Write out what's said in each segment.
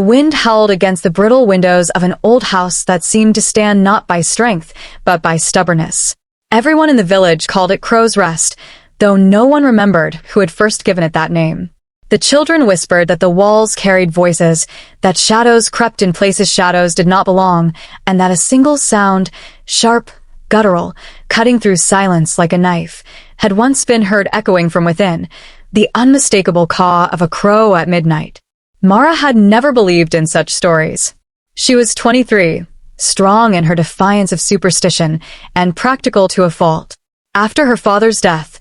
wind howled against the brittle windows of an old house that seemed to stand not by strength, but by stubbornness. Everyone in the village called it Crow's Rest, though no one remembered who had first given it that name. The children whispered that the walls carried voices, that shadows crept in places shadows did not belong, and that a single sound, sharp, guttural, cutting through silence like a knife, had once been heard echoing from within, the unmistakable caw of a crow at midnight. Mara had never believed in such stories. She was 23, strong in her defiance of superstition, and practical to a fault. After her father's death,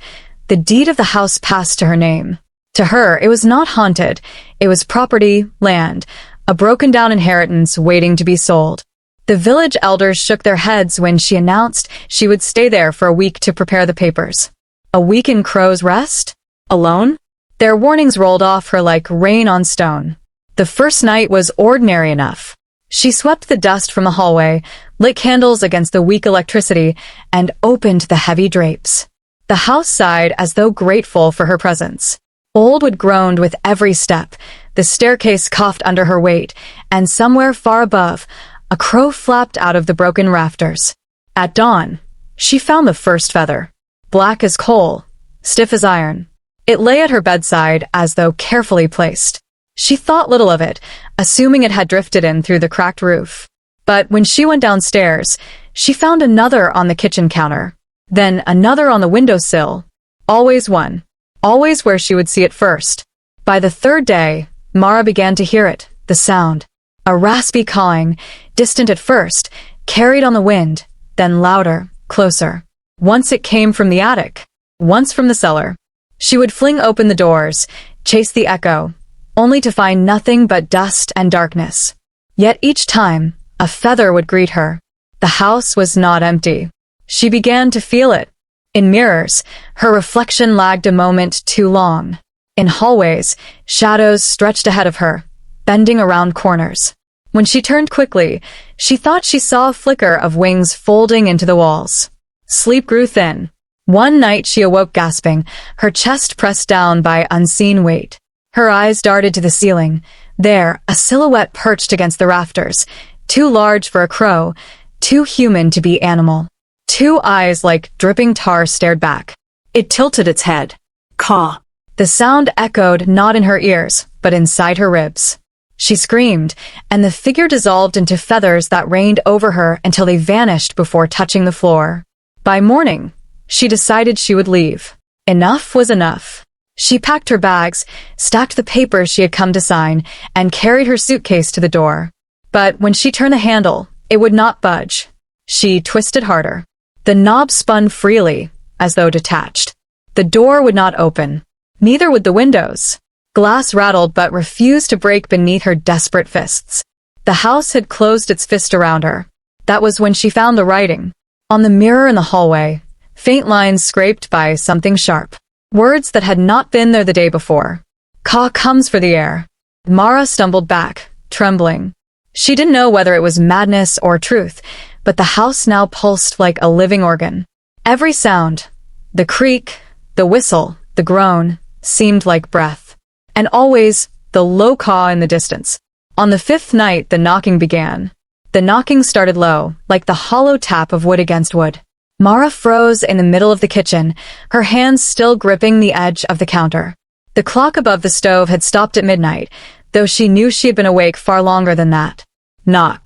the deed of the house passed to her name. To her, it was not haunted. It was property, land, a broken-down inheritance waiting to be sold. The village elders shook their heads when she announced she would stay there for a week to prepare the papers. A week in Crow's Rest? Alone? Their warnings rolled off her like rain on stone. The first night was ordinary enough. She swept the dust from the hallway, lit candles against the weak electricity, and opened the heavy drapes. The house sighed as though grateful for her presence. Old wood groaned with every step, the staircase coughed under her weight, and somewhere far above, a crow flapped out of the broken rafters. At dawn, she found the first feather, black as coal, stiff as iron. It lay at her bedside as though carefully placed. She thought little of it, assuming it had drifted in through the cracked roof. But when she went downstairs, she found another on the kitchen counter, then another on the windowsill. Always one. Always where she would see it first. By the third day, Mara began to hear it, the sound. A raspy cawing, distant at first, carried on the wind, then louder, closer. Once it came from the attic, once from the cellar. She would fling open the doors, chase the echo, only to find nothing but dust and darkness. Yet each time, a feather would greet her. The house was not empty. She began to feel it. In mirrors, her reflection lagged a moment too long. In hallways, shadows stretched ahead of her, bending around corners. When she turned quickly, she thought she saw a flicker of wings folding into the walls. Sleep grew thin. One night she awoke gasping, her chest pressed down by unseen weight. Her eyes darted to the ceiling. There, a silhouette perched against the rafters, too large for a crow, too human to be animal. Two eyes like dripping tar stared back. It tilted its head. Caw. The sound echoed not in her ears, but inside her ribs. She screamed, and the figure dissolved into feathers that rained over her until they vanished before touching the floor. By morning, she decided she would leave. Enough was enough. She packed her bags, stacked the papers she had come to sign, and carried her suitcase to the door. But when she turned the handle, it would not budge. She twisted harder. The knob spun freely, as though detached. The door would not open. Neither would the windows. Glass rattled but refused to break beneath her desperate fists. The house had closed its fist around her. That was when she found the writing. On the mirror in the hallway, faint lines scraped by something sharp. Words that had not been there the day before. "KAW comes for the air." Mara stumbled back, trembling. She didn't know whether it was madness or truth, but the house now pulsed like a living organ. Every sound, the creak, the whistle, the groan, seemed like breath. And always, the low caw in the distance. On the fifth night, the knocking began. The knocking started low, like the hollow tap of wood against wood. Mara froze in the middle of the kitchen, her hands still gripping the edge of the counter. The clock above the stove had stopped at midnight, though she knew she had been awake far longer than that. Knock,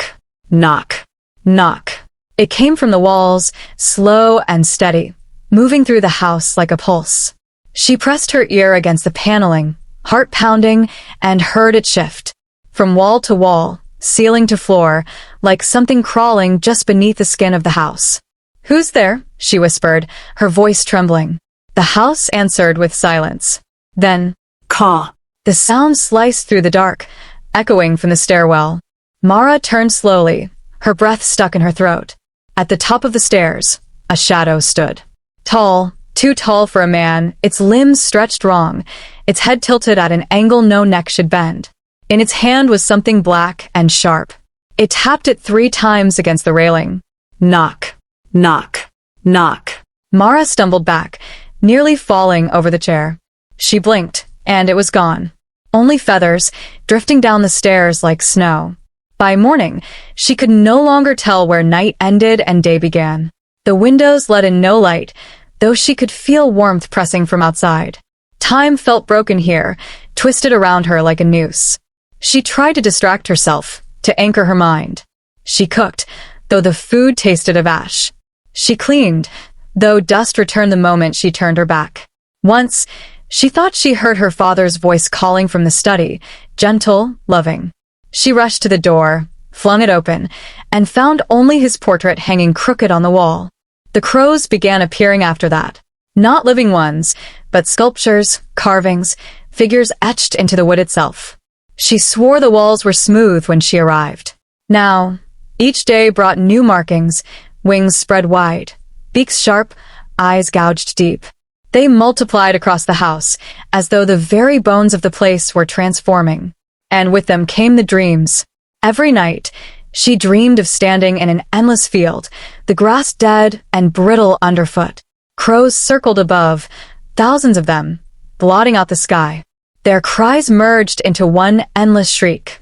knock, knock. It came from the walls, slow and steady, moving through the house like a pulse. She pressed her ear against the paneling, heart pounding, and heard it shift. From wall to wall, ceiling to floor, like something crawling just beneath the skin of the house. "Who's there?" she whispered, her voice trembling. The house answered with silence. Then, "Caw." The sound sliced through the dark, echoing from the stairwell. Mara turned slowly, her breath stuck in her throat. At the top of the stairs, a shadow stood. Tall, too tall for a man, its limbs stretched wrong, its head tilted at an angle no neck should bend. In its hand was something black and sharp. It tapped it 3 times against the railing. Knock, knock, knock. Mara stumbled back, nearly falling over the chair. She blinked, and it was gone. only feathers, drifting down the stairs like snow. By morning, she could no longer tell where night ended and day began. The windows let in no light, though she could feel warmth pressing from outside. Time felt broken here, twisted around her like a noose. She tried to distract herself, to anchor her mind. She cooked, though the food tasted of ash. She cleaned, though dust returned the moment she turned her back. Once, she thought she heard her father's voice calling from the study, gentle, loving. She rushed to the door, flung it open, and found only his portrait hanging crooked on the wall. The crows began appearing after that. Not living ones, but sculptures, carvings, figures etched into the wood itself. She swore the walls were smooth when she arrived. Now, each day brought new markings, wings spread wide, beaks sharp, eyes gouged deep. They multiplied across the house, as though the very bones of the place were transforming. And with them came the dreams. Every night, she dreamed of standing in an endless field, the grass dead and brittle underfoot. Crows circled above, thousands of them, blotting out the sky. Their cries merged into one endless shriek.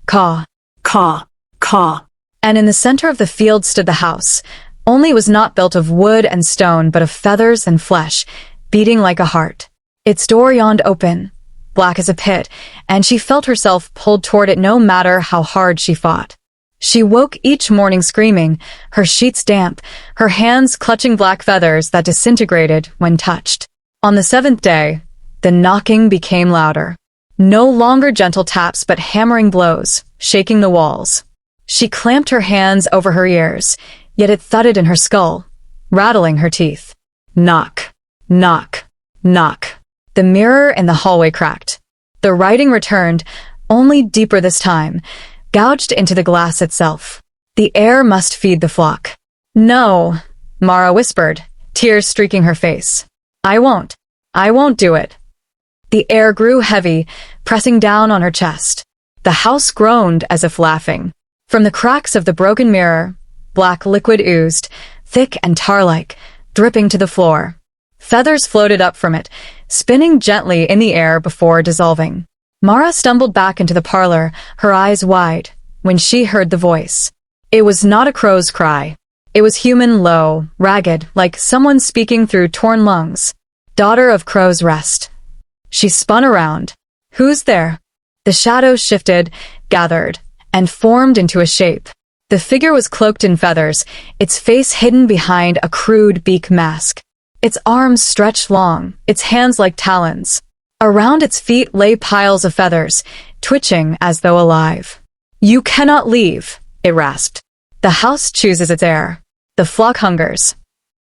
Caw, caw, caw. And in the center of the field stood the house, only it was not built of wood and stone but of feathers and flesh, beating like a heart. Its door yawned open, black as a pit, and she felt herself pulled toward it no matter how hard she fought. She woke each morning screaming, her sheets damp, her hands clutching black feathers that disintegrated when touched. On the 7th day, the knocking became louder. No longer gentle taps but hammering blows, shaking the walls. She clamped her hands over her ears, yet it thudded in her skull, rattling her teeth. Knock, knock, knock. The mirror in the hallway cracked. The writing returned, only deeper this time, gouged into the glass itself. The air must feed the flock. No, Mara whispered, tears streaking her face. I won't do it. The air grew heavy, pressing down on her chest. The house groaned as if laughing. From the cracks of the broken mirror, black liquid oozed, thick and tar-like, dripping to the floor. Feathers floated up from it, spinning gently in the air before dissolving. Mara stumbled back into the parlor, her eyes wide, when she heard the voice. It was not a crow's cry. It was human, low, ragged, like someone speaking through torn lungs. Daughter of Crow's Rest. She spun around. Who's there? The shadows shifted, gathered, and formed into a shape. The figure was cloaked in feathers, its face hidden behind a crude beak mask. Its arms stretched long, its hands like talons. Around its feet lay piles of feathers, twitching as though alive. You cannot leave, it rasped. The house chooses its heir. The flock hungers.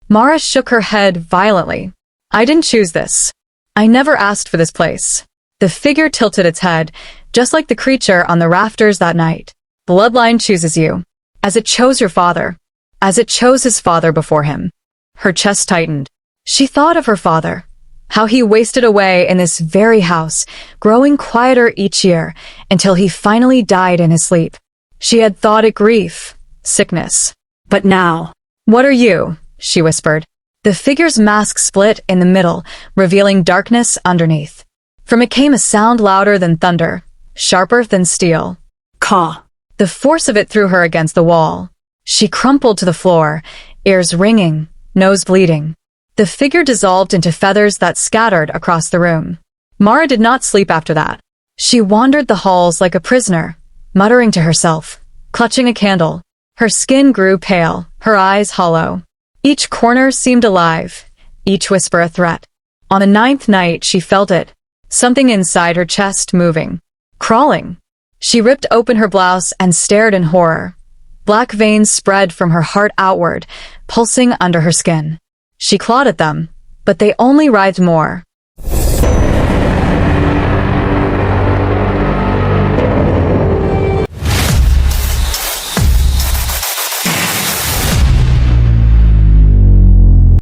Mara shook her head violently. I didn't choose this. I never asked for this place. The figure tilted its head, just like the creature on the rafters that night. Bloodline chooses you, as it chose your father, as it chose his father before him. Her chest tightened. She thought of her father, how he wasted away in this very house, growing quieter each year, until he finally died in his sleep. She had thought it grief, sickness. But now, what are you? She whispered. The figure's mask split in the middle, revealing darkness underneath. From it came a sound louder than thunder, sharper than steel. Caw. The force of it threw her against the wall. She crumpled to the floor, ears ringing, nose bleeding. The figure dissolved into feathers that scattered across the room. Mara did not sleep after that. She wandered the halls like a prisoner, muttering to herself, clutching a candle. Her skin grew pale, her eyes hollow. Each corner seemed alive, each whisper a threat. On the 9th night, she felt it, something inside her chest moving, crawling. She ripped open her blouse and stared in horror. Black veins spread from her heart outward, pulsing under her skin. She clawed at them, but they only writhed more.